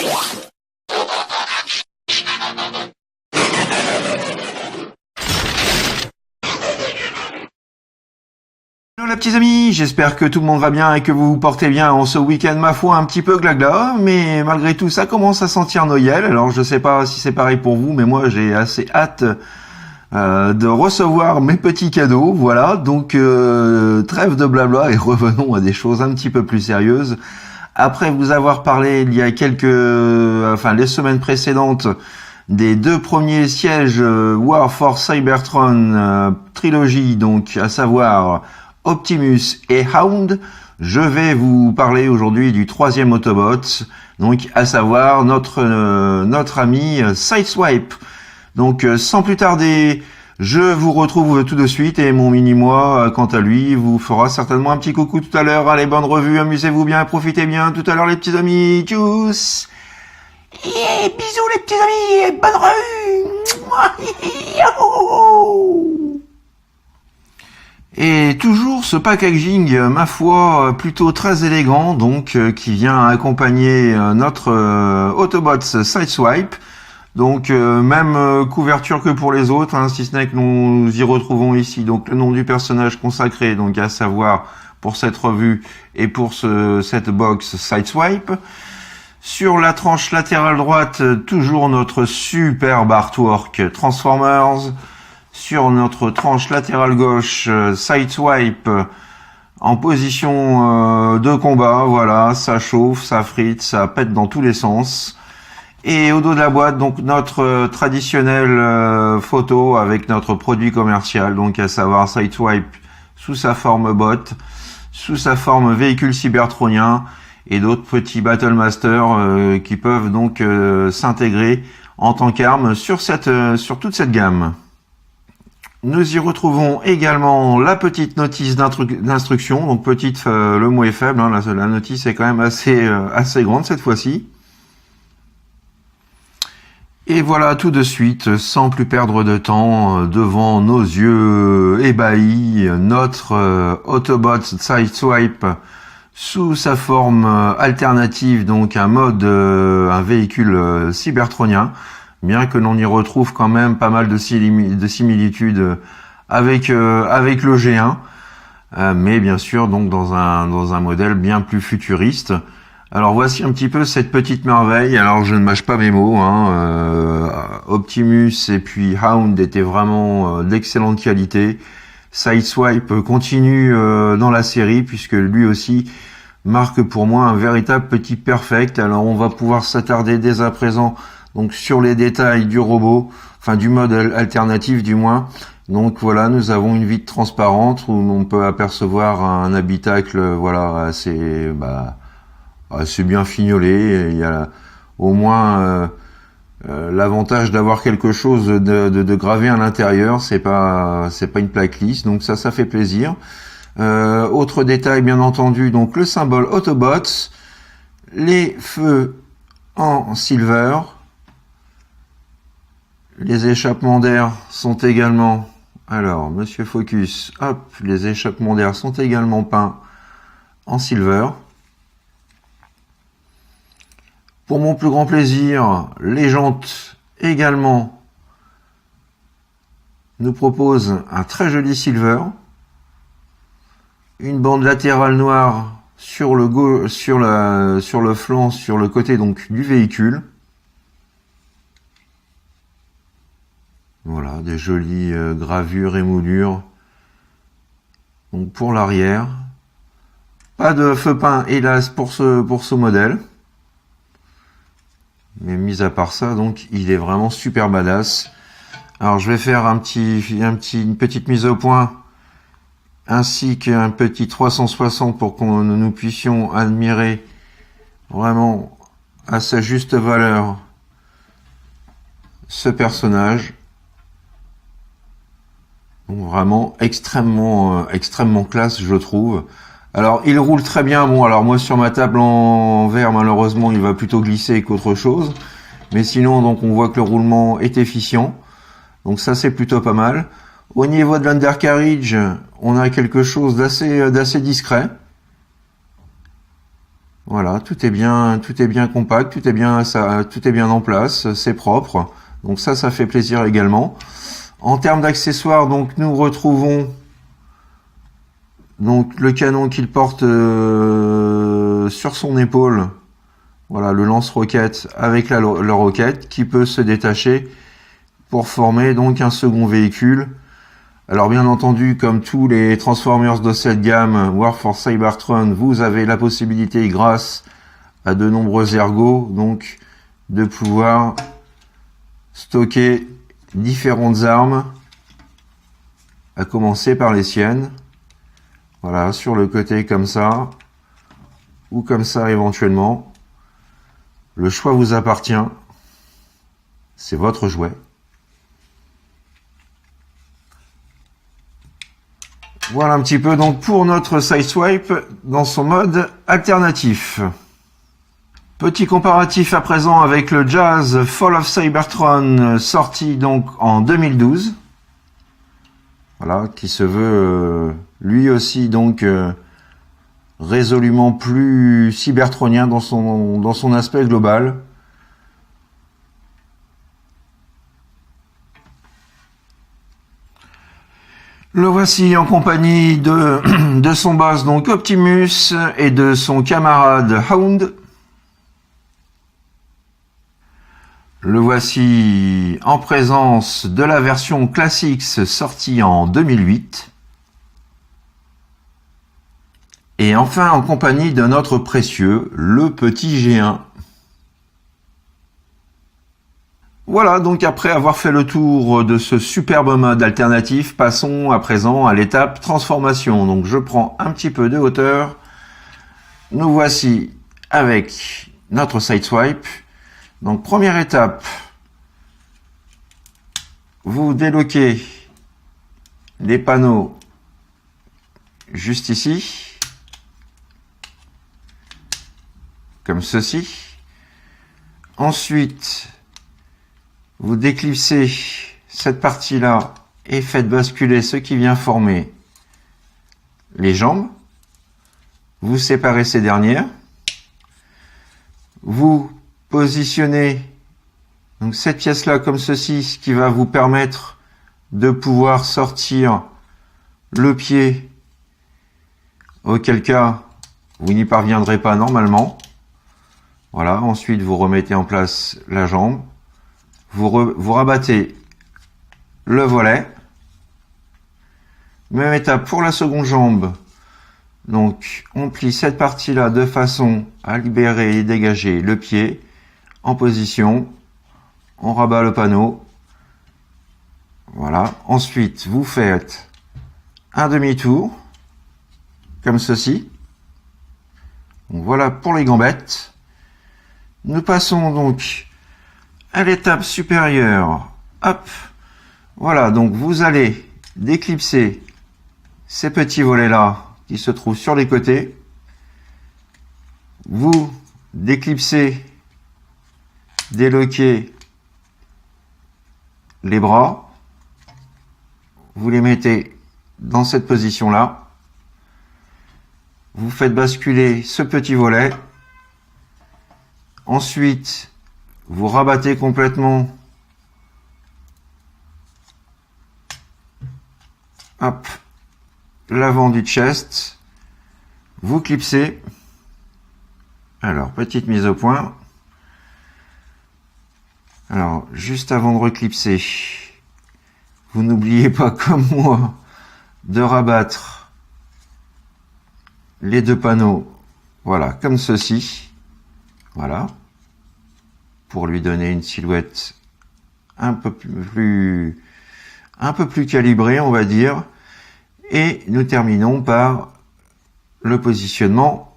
Hello les petits amis, j'espère que tout le monde va bien et que vous vous portez bien en ce week-end, ma foi, un petit peu glagla, mais malgré tout ça commence à sentir Noël. Alors je sais pas si c'est pareil pour vous, mais moi j'ai assez hâte de recevoir mes petits cadeaux, voilà. Donc trêve de blabla et revenons à des choses un petit peu plus sérieuses. Après vous avoir parlé il y a les semaines précédentes des deux premiers sièges War for Cybertron trilogie, donc à savoir Optimus et Hound, je vais vous parler aujourd'hui du troisième Autobot, donc à savoir notre ami Sideswipe. Donc sans plus tarder, je vous retrouve tout de suite et mon mini-moi, quant à lui, vous fera certainement un petit coucou tout à l'heure. Allez, bonne revue, amusez-vous bien, profitez bien tout à l'heure les petits amis, tchuss. Et bisous les petits amis, et bonne revue. Et toujours ce packaging, ma foi, plutôt très élégant, donc qui vient accompagner notre Autobots Sideswipe. Donc même couverture que pour les autres, hein, si ce n'est que nous y retrouvons ici donc le nom du personnage consacré, donc à savoir pour cette revue et pour cette box Sideswipe. Sur la tranche latérale droite, toujours notre superbe artwork Transformers. Sur notre tranche latérale gauche, Sideswipe en position de combat, voilà, ça chauffe, ça frite, ça pète dans tous les sens. Et au dos de la boîte, donc notre traditionnelle photo avec notre produit commercial, donc à savoir Sideswipe sous sa forme bot, sous sa forme véhicule cybertronien et d'autres petits Battlemaster qui peuvent donc s'intégrer en tant qu'arme sur toute cette gamme. Nous y retrouvons également la petite notice d'instruction, donc petite, le mot est faible, hein, la notice est quand même assez grande cette fois-ci. Et voilà tout de suite, sans plus perdre de temps, devant nos yeux ébahis, notre Autobot Sideswipe sous sa forme alternative, donc un véhicule cybertronien. Bien que l'on y retrouve quand même pas mal de similitudes avec le G1, mais bien sûr donc dans un modèle bien plus futuriste. Alors voici un petit peu cette petite merveille. Alors je ne mâche pas mes mots, hein. Optimus et puis Hound étaient vraiment d'excellente qualité. Sideswipe continue dans la série puisque lui aussi marque pour moi un véritable petit perfect. Alors on va pouvoir s'attarder dès à présent donc sur les détails du robot, enfin du mode alternatif du moins. Donc voilà, nous avons une vitre transparente où on peut apercevoir un habitacle, voilà, assez bien fignolé. Il y a au moins l'avantage d'avoir quelque chose de gravé à l'intérieur. C'est pas une plaque lisse, donc ça fait plaisir. Autre détail bien entendu, donc le symbole Autobots, les feux en silver. Les échappements d'air sont également, alors Monsieur Focus, hop, les échappements d'air sont également peints en silver. Pour mon plus grand plaisir, les jantes également nous proposent un très joli silver. Une bande latérale noire sur le flanc, sur le côté donc du véhicule. Voilà, des jolies gravures et moulures. Donc pour l'arrière, pas de feu peint hélas pour ce modèle. Mais mis à part ça, donc il est vraiment super badass. Alors je vais faire une petite mise au point, ainsi qu'un petit 360 pour que nous puissions admirer vraiment à sa juste valeur ce personnage. Donc vraiment extrêmement classe, je trouve. Alors il roule très bien. Bon, alors moi sur ma table en verre, malheureusement il va plutôt glisser qu'autre chose, mais sinon donc on voit que le roulement est efficient, donc ça c'est plutôt pas mal. Au niveau de l'undercarriage, on a quelque chose d'assez discret. Voilà, tout est bien compact, tout est bien en place, c'est propre. Donc ça fait plaisir également. En termes d'accessoires, donc nous retrouvons donc le canon qu'il porte sur son épaule. Voilà, le lance-roquette avec la roquette qui peut se détacher pour former donc un second véhicule. Alors bien entendu, comme tous les Transformers de cette gamme Warforce Cybertron, vous avez la possibilité, grâce à de nombreux ergots, donc de pouvoir stocker différentes armes, à commencer par les siennes. Voilà, sur le côté comme ça, ou comme ça éventuellement. Le choix vous appartient, c'est votre jouet. Voilà un petit peu donc pour notre Sideswipe dans son mode alternatif. Petit comparatif à présent avec le Jazz Fall of Cybertron, sorti donc en 2012. Voilà, qui se veut lui aussi donc résolument plus cybertronien dans son aspect global. Le voici en compagnie de son boss, donc Optimus, et de son camarade Hound. Le voici en présence de la version Classics sortie en 2008. Et enfin en compagnie de notre précieux, le petit G1. Voilà, donc après avoir fait le tour de ce superbe mode alternatif, passons à présent à l'étape transformation. Donc je prends un petit peu de hauteur. Nous voici avec notre Sideswipe. Donc première étape, vous déloquez les panneaux juste ici, comme ceci. Ensuite, vous déclipsez cette partie-là et faites basculer ce qui vient former les jambes. Vous séparez ces dernières. Vous positionnez donc cette pièce-là comme ceci, ce qui va vous permettre de pouvoir sortir le pied, auquel cas vous n'y parviendrez pas normalement. Voilà, ensuite vous remettez en place la jambe. Vous rabattez le volet. Même étape pour la seconde jambe. Donc, on plie cette partie-là de façon à libérer et dégager le pied en position. On rabat le panneau. Voilà. Ensuite, vous faites un demi-tour, comme ceci. Donc, voilà pour les gambettes. Nous passons donc à l'étape supérieure. Hop. Voilà, donc vous allez déclipser ces petits volets-là qui se trouvent sur les côtés. Vous déclipsez, déloquez les bras. Vous les mettez dans cette position-là. Vous faites basculer ce petit volet. Ensuite, vous rabattez complètement. Hop, l'avant du chest. Vous clipsez. Alors, petite mise au point. Alors, juste avant de reclipser, vous n'oubliez pas, comme moi, de rabattre les deux panneaux. Voilà, comme ceci. Voilà. Pour lui donner une silhouette un peu plus calibrée, on va dire. Et nous terminons par le positionnement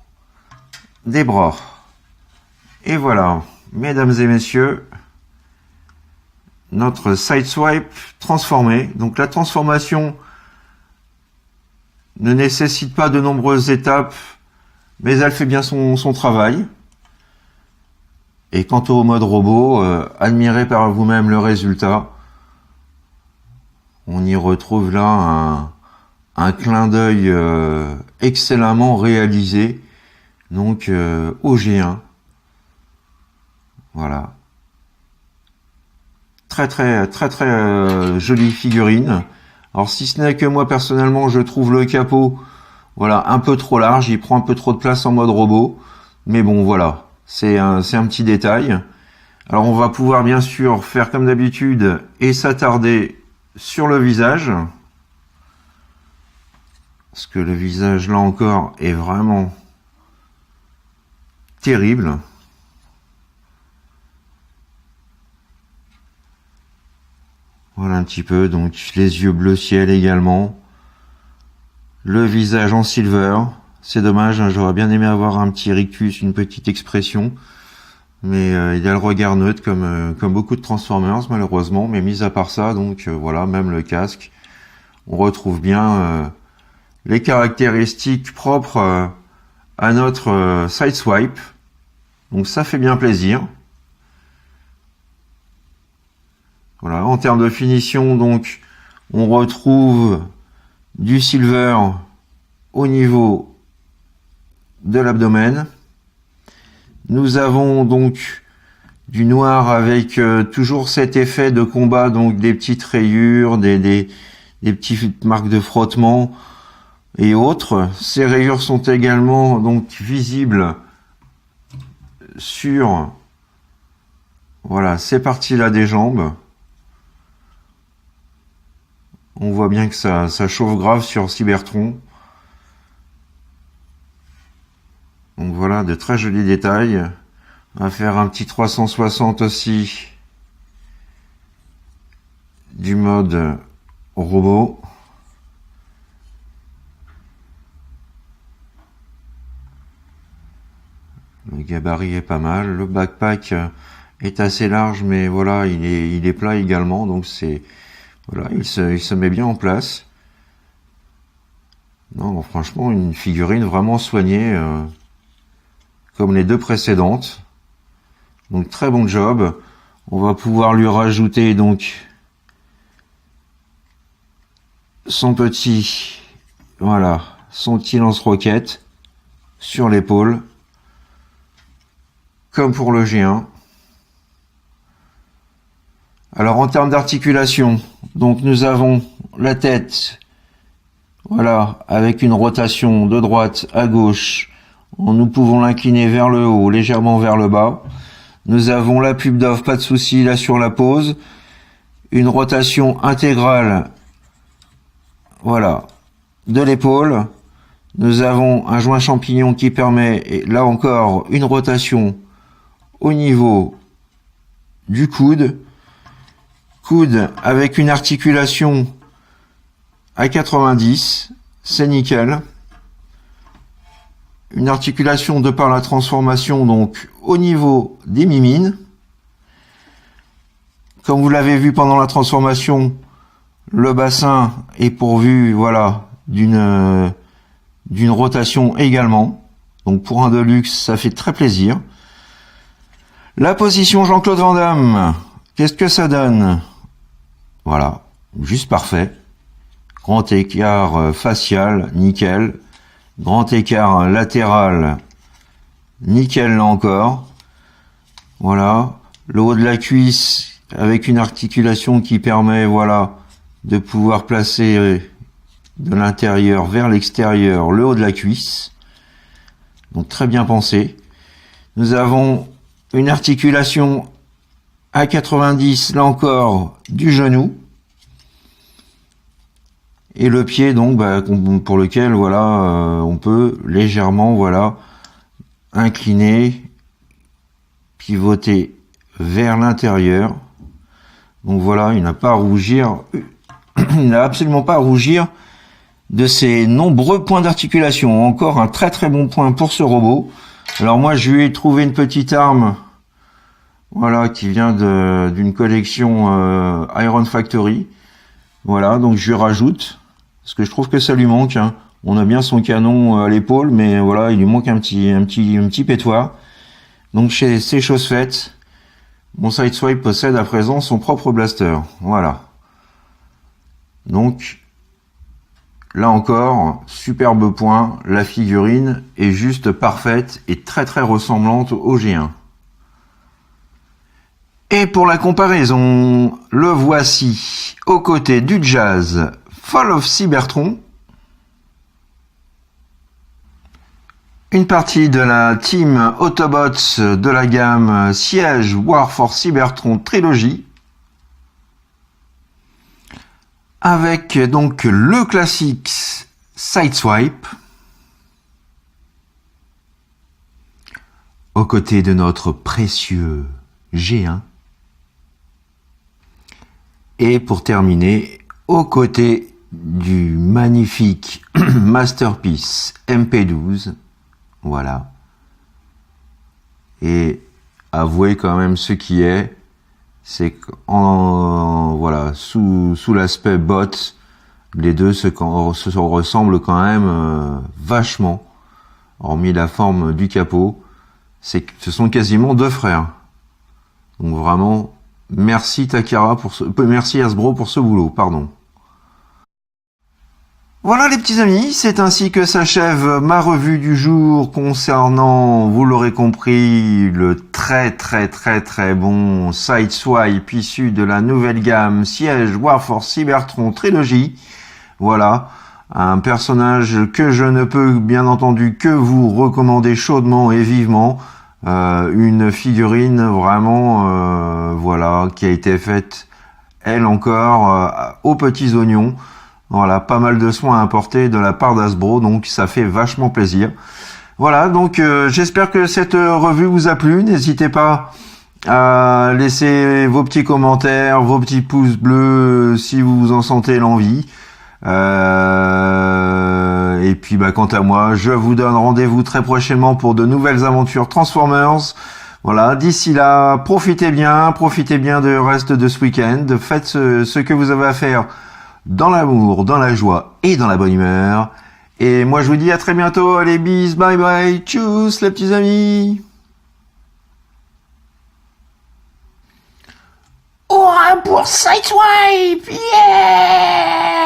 des bras. Et voilà, mesdames et messieurs, notre Sideswipe transformé. Donc la transformation ne nécessite pas de nombreuses étapes, mais elle fait bien son travail. Et quant au mode robot, admirez par vous-même le résultat. On y retrouve là un clin d'œil excellemment réalisé. Donc OG1. Voilà. Très jolie figurine. Alors si ce n'est que moi personnellement je trouve le capot voilà un peu trop large, il prend un peu trop de place en mode robot. Mais bon voilà, c'est un petit détail. Alors on va pouvoir bien sûr faire comme d'habitude et s'attarder sur le visage. Parce que le visage là encore est vraiment terrible. Voilà un petit peu, donc les yeux bleu ciel également. Le visage en silver. C'est dommage, hein, j'aurais bien aimé avoir un petit rictus, une petite expression. Mais il a le regard neutre comme beaucoup de Transformers malheureusement. Mais mis à part ça, donc voilà, même le casque. On retrouve bien les caractéristiques propres à notre Sideswipe. Donc ça fait bien plaisir. Voilà, en termes de finition, donc, on retrouve du silver au niveau de l'abdomen. Nous avons donc du noir avec toujours cet effet de combat, donc des petites rayures, des petites marques de frottement et autres. Ces rayures sont également donc visibles sur voilà ces parties-là des jambes. On voit bien que ça chauffe grave sur Cybertron. Donc voilà, de très jolis détails. On va faire un petit 360 aussi du mode robot. Le gabarit est pas mal. Le backpack est assez large, mais voilà, il est plat également, donc c'est voilà, il se met bien en place. Non, franchement, une figurine vraiment soignée, comme les deux précédentes. Donc très bon job. On va pouvoir lui rajouter donc son petit, voilà, son petit lance-roquette sur l'épaule, comme pour le G1. Alors en termes d'articulation, donc nous avons la tête, voilà, avec une rotation de droite à gauche. Nous pouvons l'incliner vers le haut, légèrement vers le bas. Nous avons la pub d'off, pas de souci là sur la pose. Une rotation intégrale, voilà, de l'épaule. Nous avons un joint champignon qui permet, et là encore, une rotation au niveau du coude. Coude avec une articulation à 90, c'est nickel. Une articulation de par la transformation donc au niveau des mimines. Comme vous l'avez vu pendant la transformation, le bassin est pourvu voilà d'une rotation également. Donc pour un Deluxe, ça fait très plaisir. La position Jean-Claude Van Damme, qu'est-ce que ça donne? Voilà, juste parfait. Grand écart facial, nickel. Grand écart latéral, nickel là encore. Voilà, le haut de la cuisse avec une articulation qui permet voilà de pouvoir placer de l'intérieur vers l'extérieur le haut de la cuisse. Donc très bien pensé. Nous avons une articulation à 90 là encore du genou. Et le pied donc pour lequel voilà on peut légèrement voilà incliner, pivoter vers l'intérieur. Donc voilà, il n'a pas à rougir, il n'a absolument pas à rougir de ces nombreux points d'articulation. Encore un très bon point pour ce robot. Alors moi je lui ai trouvé une petite arme voilà qui vient d'une collection Iron Factory. Voilà, donc je lui rajoute parce que je trouve que ça lui manque. Hein. On a bien son canon à l'épaule, mais voilà, il lui manque un petit pétoir. Donc c'est chose faite. Mon Sideswipe possède à présent son propre blaster. Voilà. Donc Là encore, superbe point, la figurine est juste parfaite et très très ressemblante au G1. Et pour la comparaison, le voici aux côtés du Jazz Fall of Cybertron. Une partie de la team Autobots de la gamme Siege War for Cybertron Trilogy. Avec donc le classique Sideswipe. Aux côtés de notre précieux G1. Et pour terminer, aux côtés du magnifique Masterpiece MP12. Voilà. Et avouez quand même ce qui est, c'est qu'en voilà, sous l'aspect bot, les deux se ressemblent quand même vachement. Hormis la forme du capot, ce sont quasiment deux frères. Donc vraiment, merci Takara merci Hasbro pour ce boulot, pardon. Voilà les petits amis, c'est ainsi que s'achève ma revue du jour concernant, vous l'aurez compris, le très bon Sideswipe issu de la nouvelle gamme Siege War for Cybertron Trilogy. Voilà, un personnage que je ne peux bien entendu que vous recommander chaudement et vivement. Une figurine vraiment, voilà, qui a été faite, elle encore, aux petits oignons. Voilà, pas mal de soins à apporter de la part d'Hasbro, donc ça fait vachement plaisir. Voilà, donc j'espère que cette revue vous a plu. N'hésitez pas à laisser vos petits commentaires, vos petits pouces bleus si vous en sentez l'envie. Et puis quant à moi, je vous donne rendez-vous très prochainement pour de nouvelles aventures Transformers. Voilà, d'ici là, profitez bien du reste de ce week-end. Faites ce que vous avez à faire dans l'amour, dans la joie et dans la bonne humeur. Et moi je vous dis à très bientôt. Allez, bis, bye bye, tchuss les petits amis. Hurrah pour Sideswipe, yeah!